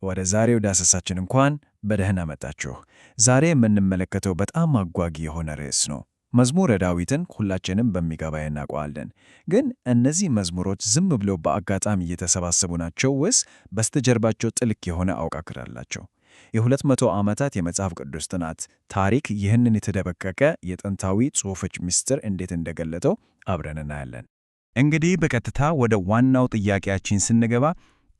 ወደ ዛሬው ዳሰሳችን እንኳን በደህና መጣችሁ። ዛሬ የምንመለከተው በጣም አጓጊ የሆነ ርዕስ ነው። መዝሙረ ዳዊትን ሁላችንም በሚገባ እናውቀዋለን። ግን እነዚህ መዝሙሮች ዝም ብለው በአጋጣሚ እየተሰባሰቡ ናቸው ወይስ በስተጀርባቸው ጥልቅ የሆነ አወቃቀር አላቸው? የ200 ዓመታት የመጽሐፍ ቅዱስ ጥናት ታሪክ ይህንን የተደበቀቀ የጥንታዊ ጽሑፎች ምስጢር እንዴት እንደገለጠው አብረን እናያለን። እንግዲህ በቀጥታ ወደ ዋናው ጥያቄያችን ስንገባ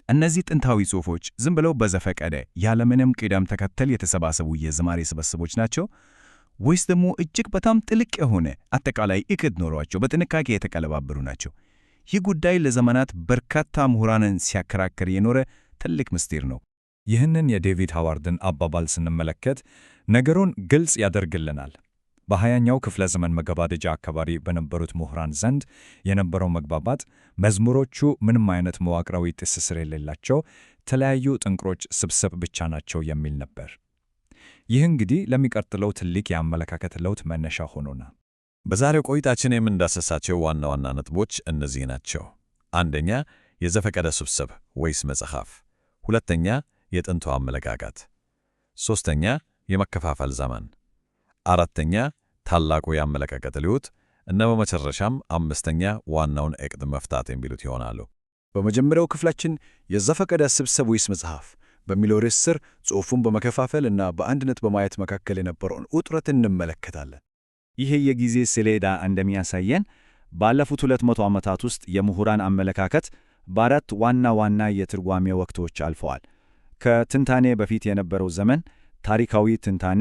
እነዚህ ጥንታዊ ጽሑፎች ዝም ብለው በዘፈቀደ ያለምንም ቅደም ተከተል የተሰባሰቡ የዝማሬ ስብስቦች ናቸው ወይስ ደግሞ እጅግ በጣም ጥልቅ የሆነ አጠቃላይ ዕቅድ ኖሯቸው በጥንቃቄ የተቀነባበሩ ናቸው? ይህ ጉዳይ ለዘመናት በርካታ ምሁራንን ሲያከራክር የኖረ ትልቅ ምስጢር ነው። ይህንን የዴቪድ ሃዋርድን አባባል ስንመለከት ነገሩን ግልጽ ያደርግልናል። በ20ኛው ክፍለ ዘመን መገባደጃ አካባቢ በነበሩት ምሁራን ዘንድ የነበረው መግባባት መዝሙሮቹ ምንም አይነት መዋቅራዊ ትስስር የሌላቸው የተለያዩ ጥንቅሮች ስብስብ ብቻ ናቸው የሚል ነበር። ይህ እንግዲህ ለሚቀጥለው ትልቅ የአመለካከት ለውጥ መነሻ ሆኖናል። በዛሬው ቆይታችን የምንዳሰሳቸው ዋና ዋና ነጥቦች እነዚህ ናቸው። አንደኛ፣ የዘፈቀደ ስብስብ ወይስ መጽሐፍ። ሁለተኛ፣ የጥንቱ አመለካከት። ሦስተኛ፣ የመከፋፈል ዘመን። አራተኛ፣ ታላቁ የአመለካከት ለውጥ እና በመጨረሻም አምስተኛ፣ ዋናውን ዕቅድ መፍታት የሚሉት ይሆናሉ። በመጀመሪያው ክፍላችን የዘፈቀደ ስብስብ ወይስ መጽሐፍ በሚለው ርዕስ ስር ጽሑፉን በመከፋፈል እና በአንድነት በማየት መካከል የነበረውን ውጥረት እንመለከታለን። ይሄ የጊዜ ሰሌዳ እንደሚያሳየን ባለፉት 200 ዓመታት ውስጥ የምሁራን አመለካከት በአራት ዋና ዋና የትርጓሜ ወቅቶች አልፈዋል። ከትንታኔ በፊት የነበረው ዘመን ታሪካዊ ትንታኔ፣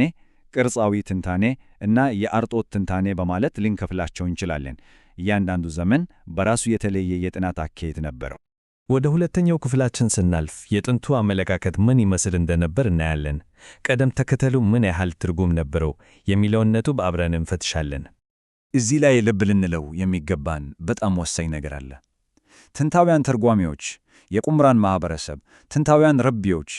ቅርጻዊ ትንታኔ እና የአርጦት ትንታኔ በማለት ልንከፍላቸው እንችላለን። እያንዳንዱ ዘመን በራሱ የተለየ የጥናት አካሄድ ነበረው። ወደ ሁለተኛው ክፍላችን ስናልፍ የጥንቱ አመለካከት ምን ይመስል እንደነበር እናያለን። ቀደም ተከተሉ ምን ያህል ትርጉም ነበረው የሚለውን ነጥብ አብረን እንፈትሻለን። እዚህ ላይ ልብ ልንለው የሚገባን በጣም ወሳኝ ነገር አለ። ጥንታውያን ተርጓሚዎች፣ የቁምራን ማኅበረሰብ፣ ጥንታውያን ረቢዎች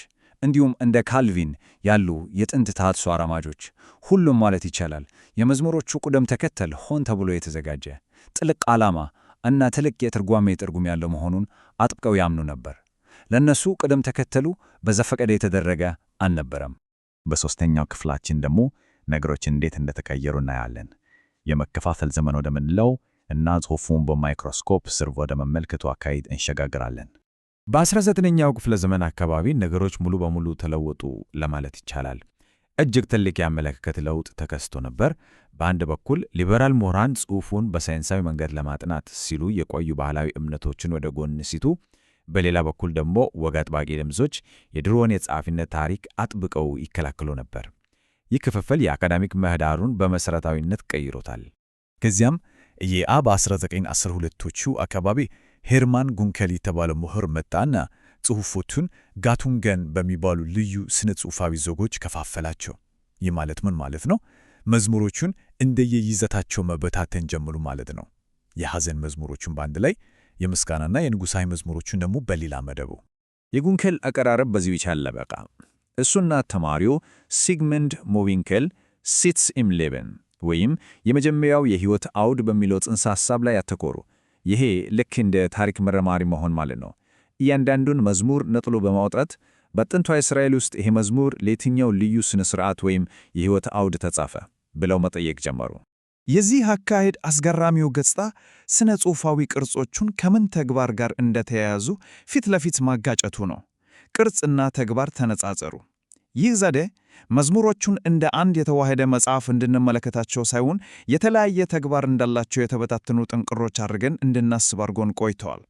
እንዲሁም እንደ ካልቪን ያሉ የጥንት ተሐድሶ አራማጆች ሁሉም ማለት ይቻላል የመዝሙሮቹ ቅደም ተከተል ሆን ተብሎ የተዘጋጀ ጥልቅ ዓላማ እና ትልቅ የትርጓሜ ትርጉም ያለው መሆኑን አጥብቀው ያምኑ ነበር። ለእነሱ ቅደም ተከተሉ በዘፈቀደ የተደረገ አልነበረም። በሦስተኛው ክፍላችን ደግሞ ነገሮች እንዴት እንደተቀየሩ እናያለን። የመከፋፈል ዘመን ወደምንለው እና ጽሑፉን በማይክሮስኮፕ ስር ወደ መመልከቱ አካሄድ እንሸጋግራለን። በ19ኛው ክፍለ ዘመን አካባቢ ነገሮች ሙሉ በሙሉ ተለወጡ ለማለት ይቻላል። እጅግ ትልቅ የአመለካከት ለውጥ ተከስቶ ነበር። በአንድ በኩል ሊበራል ምሁራን ጽሑፉን በሳይንሳዊ መንገድ ለማጥናት ሲሉ የቆዩ ባህላዊ እምነቶችን ወደ ጎን ሲቱ፣ በሌላ በኩል ደግሞ ወግ አጥባቂ ድምጾች የድሮውን የጸሐፊነት ታሪክ አጥብቀው ይከላከሉ ነበር። ይህ ክፍፍል የአካዳሚክ ምህዳሩን በመሠረታዊነት ቀይሮታል። ከዚያም ኢየአ በ1912ዎቹ አካባቢ ሄርማን ጉንከል የተባለው ምሁር መጣና ጽሑፎቹን ጋቱንገን በሚባሉ ልዩ ስነ ጽሑፋዊ ዘጎች ከፋፈላቸው። ይህ ማለት ምን ማለት ነው? መዝሙሮቹን እንደየይዘታቸው መበታተን ጀመሩ ማለት ነው። የሐዘን መዝሙሮቹን በአንድ ላይ፣ የምስጋናና የንጉሣዊ መዝሙሮቹን ደግሞ በሌላ መደቡ። የጉንከል አቀራረብ በዚህ ብቻ አለበቃ። እሱና ተማሪው ሲግመንድ ሞዊንከል ሲትስ ኢም ሌበን ወይም የመጀመሪያው የሕይወት አውድ በሚለው ጽንሰ ሐሳብ ላይ ያተኮሩ። ይሄ ልክ እንደ ታሪክ መረማሪ መሆን ማለት ነው። እያንዳንዱን መዝሙር ነጥሎ በማውጣት በጥንቷ እስራኤል ውስጥ ይሄ መዝሙር ለየትኛው ልዩ ስነ ሥርዓት ወይም የሕይወት አውድ ተጻፈ ብለው መጠየቅ ጀመሩ። የዚህ አካሄድ አስገራሚው ገጽታ ስነ ጽሑፋዊ ቅርጾቹን ከምን ተግባር ጋር እንደተያያዙ ፊት ለፊት ማጋጨቱ ነው። ቅርጽና ተግባር ተነጻጸሩ። ይህ ዘዴ መዝሙሮቹን እንደ አንድ የተዋሃደ መጽሐፍ እንድንመለከታቸው ሳይሆን የተለያየ ተግባር እንዳላቸው የተበታተኑ ጥንቅሮች አድርገን እንድናስብ አድርጎን ቆይተዋል።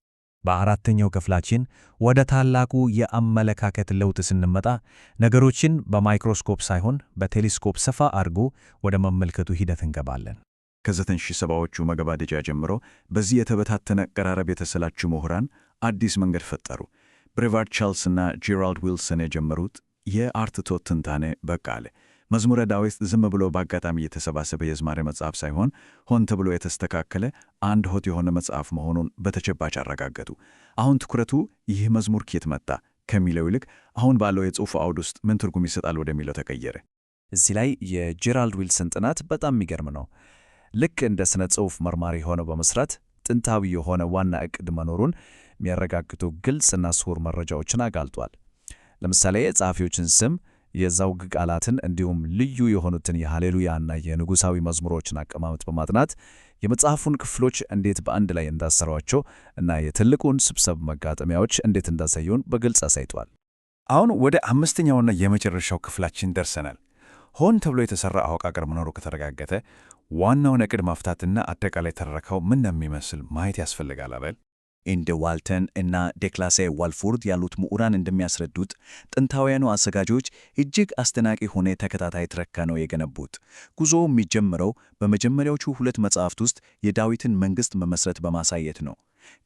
በአራተኛው ክፍላችን ወደ ታላቁ የአመለካከት ለውጥ ስንመጣ ነገሮችን በማይክሮስኮፕ ሳይሆን በቴሌስኮፕ ሰፋ አድርጎ ወደ መመልከቱ ሂደት እንገባለን። ከ1970ዎቹ መገባደጃ ጀምሮ በዚህ የተበታተነ አቀራረብ የተሰላቹ ምሁራን አዲስ መንገድ ፈጠሩ። ብሬቫርድ ቻርልስ እና ጄራልድ ዊልሰን የጀመሩት የአርትዖት ትንታኔ በቃ አለ። መዝሙረ ዳዊት ዝም ብሎ በአጋጣሚ የተሰባሰበ የዝማሬ መጽሐፍ ሳይሆን ሆን ተብሎ የተስተካከለ አንድ ሆት የሆነ መጽሐፍ መሆኑን በተጨባጭ አረጋገጡ። አሁን ትኩረቱ ይህ መዝሙር ከየት መጣ ከሚለው ይልቅ አሁን ባለው የጽሑፍ አውድ ውስጥ ምን ትርጉም ይሰጣል ወደሚለው ተቀየረ። እዚህ ላይ የጄራልድ ዊልሰን ጥናት በጣም የሚገርም ነው። ልክ እንደ ስነ ጽሑፍ መርማሪ ሆነው በመስራት ጥንታዊ የሆነ ዋና ዕቅድ መኖሩን የሚያረጋግጡ ግልጽና ስውር መረጃዎችን አጋልጧል። ለምሳሌ የጸሐፊዎችን ስም፣ የዘውግ ቃላትን እንዲሁም ልዩ የሆኑትን የሃሌሉያና የንጉሣዊ መዝሙሮችን አቀማመጥ በማጥናት የመጽሐፉን ክፍሎች እንዴት በአንድ ላይ እንዳሰሯቸው እና የትልቁን ስብሰብ መጋጠሚያዎች እንዴት እንዳሳዩን በግልጽ አሳይቷል። አሁን ወደ አምስተኛውና የመጨረሻው ክፍላችን ደርሰናል። ሆን ተብሎ የተሠራ አወቃቀር መኖሩ ከተረጋገጠ ዋናውን ዕቅድ ማፍታትና አጠቃላይ ተረካው ምን እንደሚመስል ማየት ያስፈልጋል አይደል? እንደ ዋልተን እና ዴክላሴ ዋልፎርድ ያሉት ምሁራን እንደሚያስረዱት ጥንታውያኑ አዘጋጆች እጅግ አስደናቂ ሆነ ተከታታይ ትረካ ነው የገነቡት። ጉዞው የሚጀምረው በመጀመሪያዎቹ 2 መጽሐፍት ውስጥ የዳዊትን መንግሥት መመስረት በማሳየት ነው።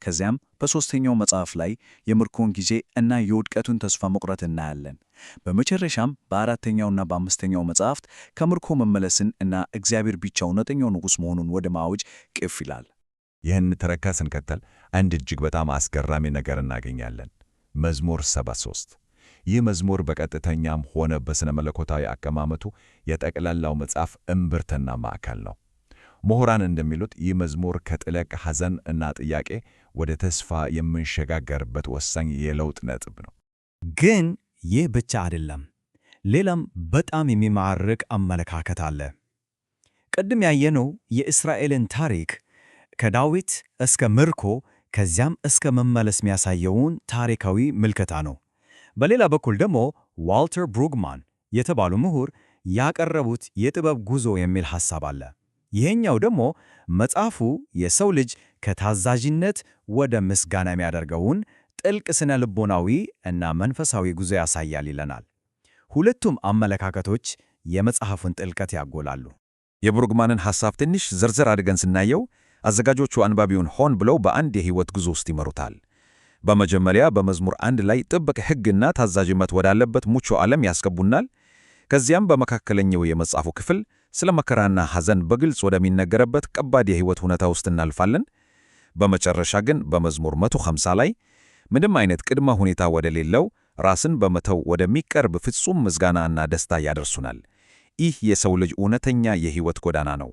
ከዚያም በሦስተኛው መጽሐፍ ላይ የምርኮን ጊዜ እና የውድቀቱን ተስፋ መቁረጥ እናያለን። በመጨረሻም በአራተኛውና በአምስተኛው መጽሐፍት ከምርኮ መመለስን እና እግዚአብሔር ብቻ እውነተኛው ንጉሥ መሆኑን ወደ ማወጅ ቅፍ ይላል። ይህን ትረካ ስንከተል አንድ እጅግ በጣም አስገራሚ ነገር እናገኛለን። መዝሙር 73። ይህ መዝሙር በቀጥተኛም ሆነ በሥነ መለኮታዊ አቀማመጡ የጠቅላላው መጽሐፍ እምብርትና ማዕከል ነው። ምሁራን እንደሚሉት ይህ መዝሙር ከጥልቅ ሐዘን እና ጥያቄ ወደ ተስፋ የምንሸጋገርበት ወሳኝ የለውጥ ነጥብ ነው። ግን ይህ ብቻ አይደለም። ሌላም በጣም የሚማርክ አመለካከት አለ። ቅድም ያየነው የእስራኤልን ታሪክ ከዳዊት እስከ ምርኮ ከዚያም እስከ መመለስ የሚያሳየውን ታሪካዊ ምልከታ ነው። በሌላ በኩል ደግሞ ዋልተር ብሩግማን የተባሉ ምሁር ያቀረቡት የጥበብ ጉዞ የሚል ሐሳብ አለ። ይሄኛው ደግሞ መጽሐፉ የሰው ልጅ ከታዛዥነት ወደ ምስጋና የሚያደርገውን ጥልቅ ስነ ልቦናዊ እና መንፈሳዊ ጉዞ ያሳያል ይለናል። ሁለቱም አመለካከቶች የመጽሐፉን ጥልቀት ያጎላሉ። የብሩግማንን ሐሳብ ትንሽ ዝርዝር አድርገን ስናየው አዘጋጆቹ አንባቢውን ሆን ብለው በአንድ የሕይወት ጉዞ ውስጥ ይመሩታል። በመጀመሪያ በመዝሙር 1 ላይ ጥብቅ ሕግና ታዛዥነት ወዳለበት ሙቾ ዓለም ያስገቡናል። ከዚያም በመካከለኛው የመጽሐፉ ክፍል ስለ መከራና ሐዘን በግልጽ ወደሚነገርበት ከባድ የሕይወት ሁኔታ ውስጥ እናልፋለን። በመጨረሻ ግን በመዝሙር 150 ላይ ምንም አይነት ቅድመ ሁኔታ ወደሌለው ራስን በመተው ወደሚቀርብ ፍጹም ምስጋናና ደስታ ያደርሱናል። ይህ የሰው ልጅ እውነተኛ የሕይወት ጎዳና ነው።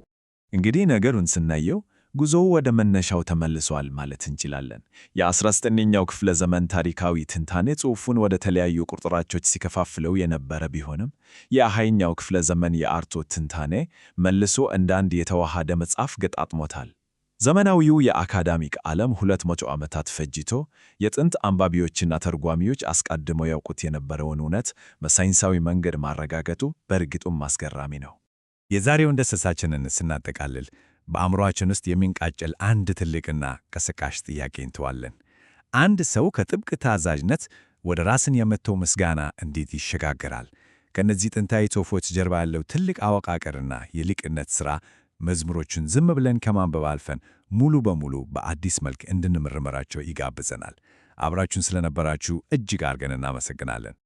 እንግዲህ ነገሩን ስናየው ጉዞው ወደ መነሻው ተመልሷል ማለት እንችላለን። የ19ኛው ክፍለ ዘመን ታሪካዊ ትንታኔ ጽሑፉን ወደ ተለያዩ ቁርጥራጮች ሲከፋፍለው የነበረ ቢሆንም የ20ኛው ክፍለ ዘመን የአርቶት ትንታኔ መልሶ እንደ አንድ የተዋሃደ መጽሐፍ ገጣጥሞታል። ዘመናዊው የአካዳሚክ ዓለም 200 ዓመታት ፈጅቶ የጥንት አንባቢዎችና ተርጓሚዎች አስቀድመው ያውቁት የነበረውን እውነት በሳይንሳዊ መንገድ ማረጋገጡ በእርግጡም አስገራሚ ነው። የዛሬውን ዳሰሳችንን ስናጠቃልል በአእምሮአችን ውስጥ የሚንቃጨል አንድ ትልቅና ቀስቃሽ ጥያቄ እንተዋለን። አንድ ሰው ከጥብቅ ታዛዥነት ወደ ራስን የመተው ምስጋና እንዴት ይሸጋገራል? ከእነዚህ ጥንታዊ ጽሑፎች ጀርባ ያለው ትልቅ አወቃቀርና የሊቅነት ሥራ መዝሙሮቹን ዝም ብለን ከማንበብ አልፈን ሙሉ በሙሉ በአዲስ መልክ እንድንመረምራቸው ይጋብዘናል። አብራችሁን ስለነበራችሁ እጅግ አድርገን እናመሰግናለን።